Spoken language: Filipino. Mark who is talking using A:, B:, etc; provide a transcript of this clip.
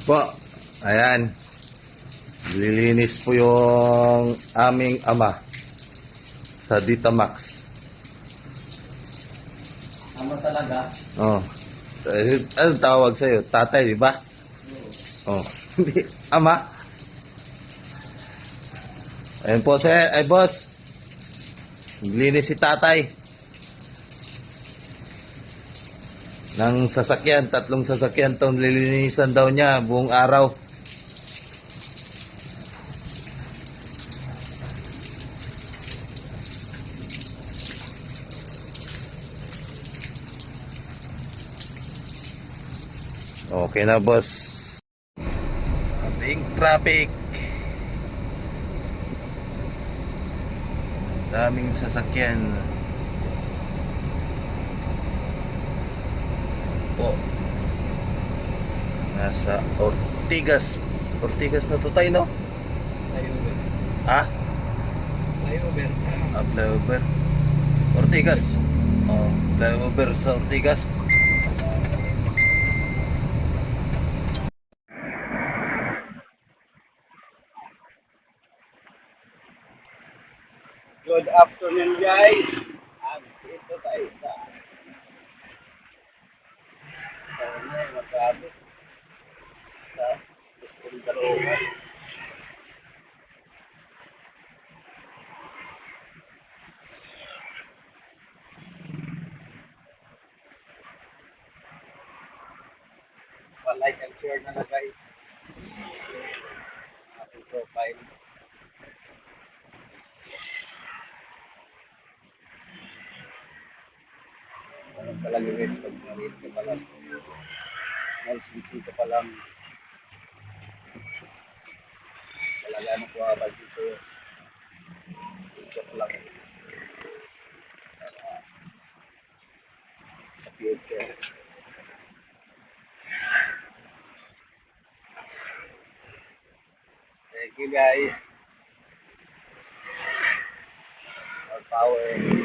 A: Po, ayan. Lilinis po yung aming ama sa Ditamax.
B: Tama talaga.
A: Oh. Anong tawag sa'yo? Tatay, di ba? Oh. Hindi. Ama. Ayun po, sir. Ay, boss. Linis si tatay. Ng sasakyan. 3 sasakyan itong lilinisan daw niya buong araw. Okay na, boss. Big traffic. Daming sasakyan. Po. Nasa Ortigas. Ortigas na to tayo, no?
B: Flyover.
A: Ha?
B: Flyover.
A: Flyover. Ortigas. Oh, flyover sa Ortigas.
B: Good afternoon, guys. Ito tayo sa magkabot sa Escondaroga. Pa-like and share na guys. Ating profile. Walang pala gawin pag malit ka pala. Malsisi ka pala. Talaga na po abad dito. Ito lang sa future. Thank you guys. More power.